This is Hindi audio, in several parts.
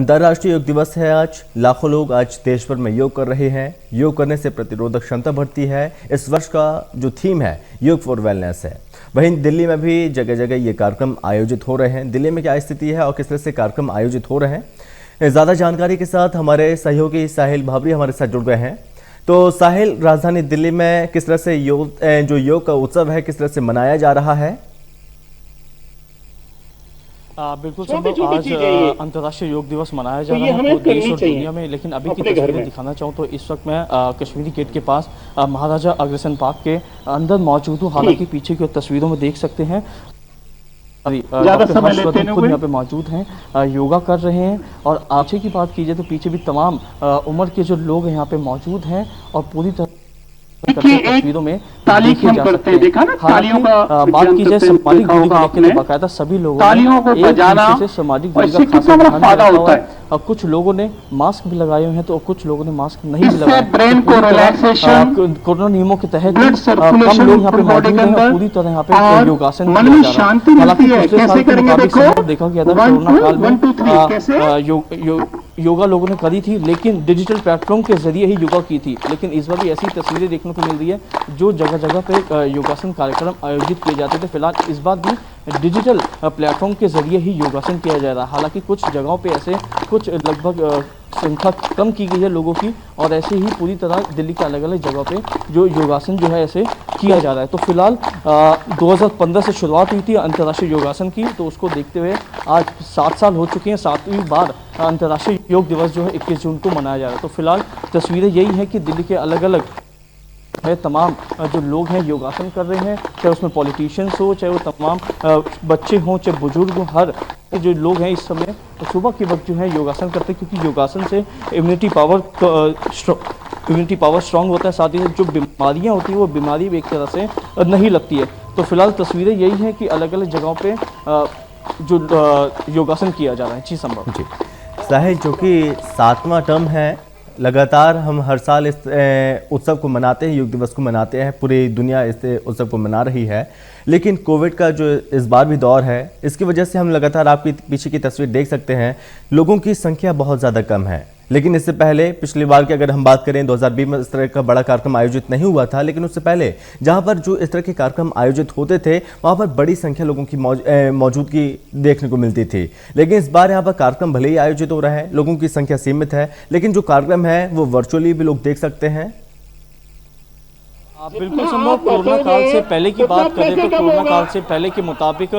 अंतर्राष्ट्रीय योग दिवस है आज। लाखों लोग आज देश भर में योग कर रहे हैं। योग करने से प्रतिरोधक क्षमता बढ़ती है। इस वर्ष का जो थीम है योग फॉर वेलनेस है। वहीं दिल्ली में भी जगह जगह ये कार्यक्रम आयोजित हो रहे हैं। दिल्ली में क्या स्थिति है और किस तरह से कार्यक्रम आयोजित हो रहे हैं, ज्यादा जानकारी के साथ हमारे सहयोगी साहिल भावरी हमारे साथ जुड़ गए हैं। तो साहिल, राजधानी दिल्ली में किस तरह से योग का उत्सव है, किस तरह से मनाया जा रहा है? बिल्कुल संभव आज अंतर्राष्ट्रीय योग दिवस मनाया जा रहा है पूरे देश और दुनिया में। लेकिन अभी की तस्वीरें दिखाना चाहूँ तो इस वक्त मैं कश्मीरी गेट के पास महाराजा अग्रसेन पार्क के अंदर मौजूद हूँ। हालांकि पीछे की तस्वीरों में देख सकते हैं हर्षवर्धन खुद यहाँ पे मौजूद हैं, योगा कर रहे हैं। और पीछे की बात कीजिए तो पीछे भी तमाम उम्र के जो लोग यहाँ पे मौजूद हैं और पूरी तरह तस्वीरों में ताली हम करते हैं। देखा ना, तालियों का बात की जाए सामाजिक दूरी को लेकर बाकायदा सभी लोगों तालियों को बजाना से सामाजिक दूरी का खासा फायदा होता है। और कुछ लोगों ने मास्क भी लगाए हुए हैं तो कुछ लोगों ने मास्क नहीं भी लगाए। ब्रेन को रिलैक्सेशन, कोरोना नियमों के तहत कम लोग यहाँ पे मौजूद हैं। पूरी तरह यहाँ पे योगासन मन में शांति मिलती है। कैसे करेंगे देखो, देखा गया था कोरोना काल में योगा लोगों ने करी थी, लेकिन डिजिटल प्लेटफॉर्म के जरिए ही योगा की थी। लेकिन इस बार भी ऐसी तस्वीरें देखने को मिल रही है जो जगह जगह पे योगासन कार्यक्रम आयोजित किए जाते थे। फिलहाल इस बार भी डिजिटल प्लेटफॉर्म के जरिए ही योगासन किया जा रहा है। हालांकि कुछ जगहों पे ऐसे कुछ लगभग संख्या कम की गई है लोगों की, और ऐसे ही पूरी तरह दिल्ली के अलग अलग जगह पे जो योगासन जो है ऐसे किया जा रहा है। तो फिलहाल 2015 से शुरुआत हुई थी अंतर्राष्ट्रीय योगासन की, तो उसको देखते हुए आज 7 साल हो चुके हैं। 7वीं बार अंतर्राष्ट्रीय योग दिवस जो है 21 जून को मनाया जा रहा है। तो फिलहाल तस्वीरें यही है कि दिल्ली के अलग अलग है तमाम जो लोग हैं योगासन कर रहे हैं, चाहे उसमें पॉलिटिशियंस हो, चाहे वो तमाम बच्चे हों, चाहे बुजुर्ग हों। हर जो लोग हैं इस समय सुबह के वक्त जो है योगासन करते हैं, क्योंकि योगासन से इम्यूनिटी पावर स्ट्रांग होता है। साथ ही जो बीमारियां होती हैं वो बीमारी भी एक तरह से नहीं लगती है। तो फिलहाल तस्वीरें यही हैं कि अलग अलग जगहों पे जो योगासन किया जा रहा है। जी संभव जी साहिल, जो कि 7वां टर्म है, लगातार हम हर साल इस उत्सव को मनाते हैं, योग दिवस को मनाते हैं। पूरी दुनिया इस उत्सव को मना रही है, लेकिन कोविड का जो इस बार भी दौर है, इसकी वजह से हम लगातार आपकी पीछे की तस्वीर देख सकते हैं, लोगों की संख्या बहुत ज़्यादा कम है। लेकिन इससे पहले पिछली बार की अगर हम बात करें 2020 में इस तरह का बड़ा कार्यक्रम आयोजित नहीं हुआ था, लेकिन उससे पहले जहां पर जो इस तरह के कार्यक्रम आयोजित होते थे वहां पर बड़ी संख्या लोगों की मौजूदगी देखने को मिलती थी। लेकिन इस बार यहां पर कार्यक्रम भले ही आयोजित हो रहा है, लोगों की संख्या सीमित है, लेकिन जो कार्यक्रम है वो वर्चुअली भी लोग देख सकते हैं। बिल्कुल संभव। कोरोना काल से पहले की बात करें तो कोरोना काल से पहले के मुताबिक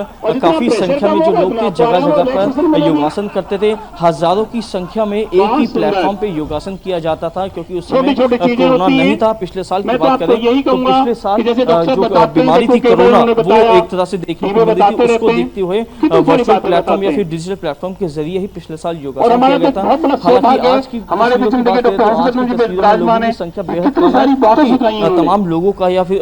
काफी संख्या में जो लोग थे जगह जगह पर योगासन करते थे। हजारों की संख्या में एक ही प्लेटफॉर्म पे योगासन किया जाता था, क्योंकि उस समय कोरोना नहीं था। पिछले साल की बात करें तो पिछले साल जो बीमारी थी कोरोना, वो एक तरह से देखने को मिल रही थी। उसको देखते हुए वर्चुअल प्लेटफॉर्म या फिर डिजिटल प्लेटफॉर्म के जरिए ही पिछले साल योगासन किया गया था। हालांकि आज की लोगों की संख्या बेहद कम है। तमाम लोगों का या फिर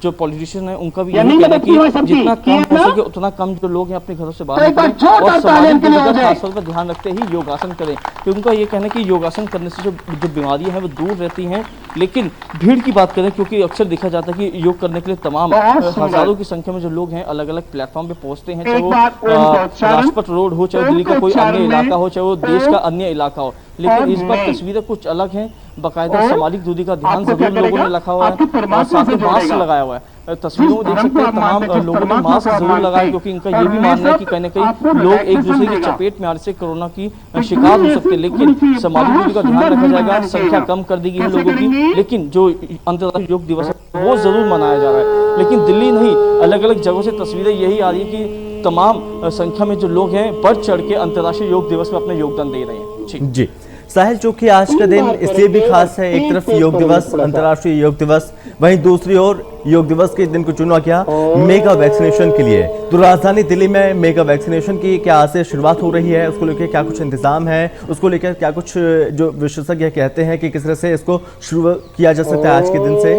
जो पॉलिटिशियन है उनका भी यही कहना है कि जितना कम हो सके उतना कम जो लोग हैं अपने घरों से बाहर निकलें और सामाजिक दूरी का खासतौर पर ध्यान रखते ही योगासन करें। क्योंकि उनका ये कहना है कि योगासन करने से जो बीमारियां हैं वो दूर रहती हैं। लेकिन भीड़ की बात करें, क्योंकि अक्सर देखा जाता है कि योग करने के लिए तमाम हजारों की संख्या में जो लोग हैं अलग अलग प्लेटफॉर्म पे पहुंचते हैं, चाहे वो राजपथ रोड हो, चाहे दिल्ली का कोई अन्य इलाका हो, चाहे वो देश का अन्य इलाका हो। लेकिन इस बार तस्वीरें कुछ अलग हैं। बाकायदा सामाजिक दूरी का ध्यान जरूर लोगों ने रखा हुआ है और साथ में मास्क लगाया हुआ है। तस्वीरों में देख सकते हैं तमाम लोगों ने मास्क जरूर लगाया, क्योंकि इनका ये भी मानना है कि कहीं ना कहीं लोग एक दूसरे की चपेट में आने से कोरोना की शिकार हो सकते हैं। लेकिन सामाजिक दूरी का ध्यान रखा जाएगा, संख्या कम कर दी गई है लोगों की, लेकिन जो अंतर्राष्ट्रीय योग दिवस है वो जरूर मनाया जा रहा है। लेकिन दिल्ली नहीं, अलग अलग जगहों से तस्वीरें यही आ रही है कि तमाम संख्या में जो लोग हैं बढ़ चढ़ के अंतर्राष्ट्रीय योग दिवस में अपना योगदान दे रहे हैं। जी साहिल, जो कि आज का दिन इसलिए भी खास है, एक तरफ योग दिवस, अंतर्राष्ट्रीय योग दिवस, वहीं दूसरी ओर योग दिवस के दिन को चुना गया मेगा वैक्सीनेशन के लिए। तो राजधानी दिल्ली में मेगा वैक्सीनेशन की क्या आज से शुरुआत हो रही है, उसको लेकर क्या कुछ इंतजाम है, उसको लेकर क्या कुछ जो विशेषज्ञ कहते हैं कि किस तरह से इसको शुरू किया जा सकता है आज के दिन से?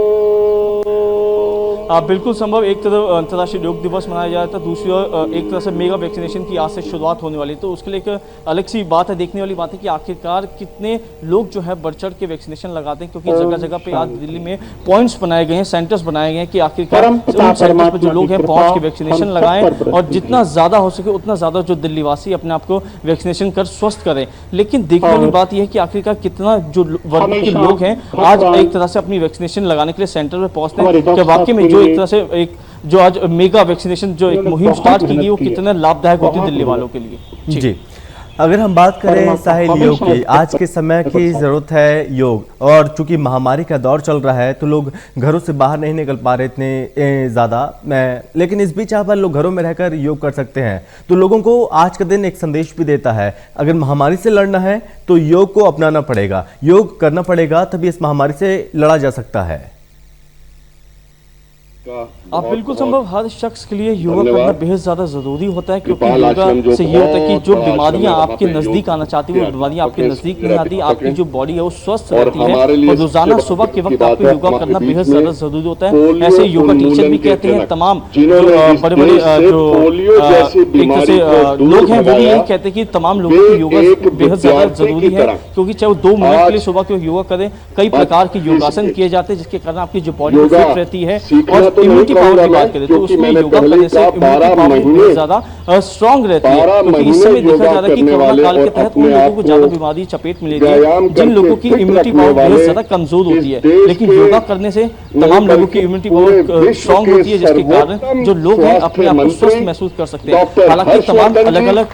बिल्कुल संभव। एक तरफ अंतर्राष्ट्रीय योग दिवस मनाया जा रहा था, दूसरी ओर एक तरह से मेगा वैक्सीनेशन की आज से शुरुआत होने वाली है, तो उसके लिए एक अलग सी बात है, देखने वाली बात है कि आखिरकार कितने लोग जो है बढ़ चढ़ के वैक्सीनेशन लगाते हैं, क्योंकि जगह जगह पे आज दिल्ली में पॉइंट्स बनाए गए हैं, सेंटर्स बनाए गए हैं कि आखिरकार उन सेंटर्स पर जो लोग हैं पहुंच के वैक्सीनेशन लगाएं और जितना ज़्यादा हो सके उतना ज़्यादा जो दिल्ली वासी अपने आप को वैक्सीनेशन कर स्वस्थ करें। लेकिन देखने वाली बात यह है कि आखिरकार कितना जो वर्ग के लोग हैं आज एक तरह से अपनी वैक्सीनेशन लगाने के लिए सेंटर में पहुंचते हैं, कि वाकई में जो एक तरह से एक जो आज मेगा वैक्सीनेशन जो एक मुहिम स्टार्ट की गई वो कितना लाभदायक होती है दिल्ली वालों के लिए। जी, अगर हम बात करें साहिल योग की, आज के समय की ज़रूरत है योग, और चूंकि महामारी का दौर चल रहा है तो लोग घरों से बाहर नहीं निकल पा रहे इतने ज़्यादा, लेकिन इस बीच पर लोग घरों में रहकर योग कर सकते हैं, तो लोगों को आज का दिन एक संदेश भी देता है, अगर महामारी से लड़ना है तो योग को अपनाना पड़ेगा, योग करना पड़ेगा, तभी इस महामारी से लड़ा जा सकता है। आप बिल्कुल संभव, हर शख्स के लिए योगा करना बेहद ज्यादा जरूरी होता है, क्योंकि योगा से ये होता है कि जो बीमारियां आपके नजदीक आना चाहती है वो बीमारियां आपके नजदीक नहीं आती, आपकी जो बॉडी है वो स्वस्थ रहती है, और रोजाना सुबह के वक्त आपको योगा करना बेहद ज्यादा जरूरी होता है। ऐसे योगा टीचर भी कहते हैं, तमाम जो बड़े बड़े जो एक तरह से लोग हैं वो भी यही कहते हैं कि तमाम लोगों को योगा बेहद ज्यादा जरूरी है, क्योंकि चाहे वो 2 मिनट के लिए सुबह के योगा करें, कई प्रकार के योगासन किए जाते हैं जिसके कारण आपकी जो बॉडी फिट रहती है, और इम्यूनिटी पावर की बात करें तो उसमें योगा करने से इम्यूनिटी पावर बहुत ज्यादा स्ट्रांग रहती है, क्योंकि इस समय देखा जा रहा है कि कोरोना काल के तहत उन लोगों को ज्यादा बीमारी चपेट में लेती है जिन लोगों की इम्यूनिटी पावर बहुत ज्यादा कमजोर होती है, लेकिन योगा करने से तमाम लोगों की इम्यूनिटी पावर स्ट्रांग होती है, जिसके कारण जो लोग हैं अपने आप को स्वस्थ महसूस कर सकते हैं। हालांकि तमाम अलग अलग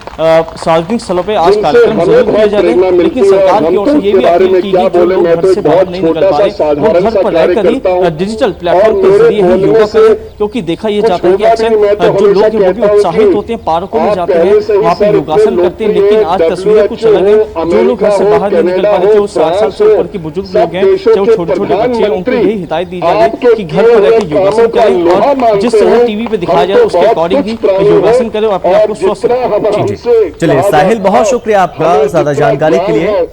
सार्वजनिक स्थलों पर आज कार्यक्रम जरूर किए जा रहे हैं, लेकिन सरकार की ओर से ये भी अपील की गई जो लोग घर से बाहर नहीं निकल पा रहे वो घर पर रहकर ही डिजिटल प्लेटफॉर्म के जरिए ही योगा करें, क्योंकि देखा यह जाता है कि अक्सर जो लोग हैं वो भी उत्साहित होते हैं, पार्कों में जाते हैं, वहाँ पे योगासन करते हैं, लेकिन आज तस्वीरें कुछ अलग है। जो लोग घर से बाहर नहीं निकल पा रहे, जो 60 साल से ऊपर के बुजुर्ग लोग हैं, चाहे वो छोटे छोटे बच्चे हैं, उनको यही हिदायत दी जा रही है कि घर पर रहकर योगासन करें और जिस तरह टीवी पे दिखाया जाए उसके अकॉर्डिंग ही योगासन करें और अपने आप को स्वस्थ रखें। चलिए साहिल, बहुत शुक्रिया आपका ज्यादा जानकारी के लिए।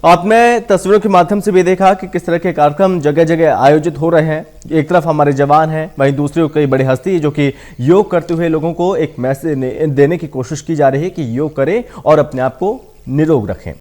आपने तस्वीरों के माध्यम से भी देखा कि किस तरह के कार्यक्रम जगह जगह आयोजित हो रहे हैं, एक तरफ हमारे जवान हैं, वहीं दूसरी ओर कई बड़ी हस्ती जो कि योग करते हुए लोगों को एक मैसेज देने की कोशिश की जा रही है कि योग करें और अपने आप को निरोग रखें।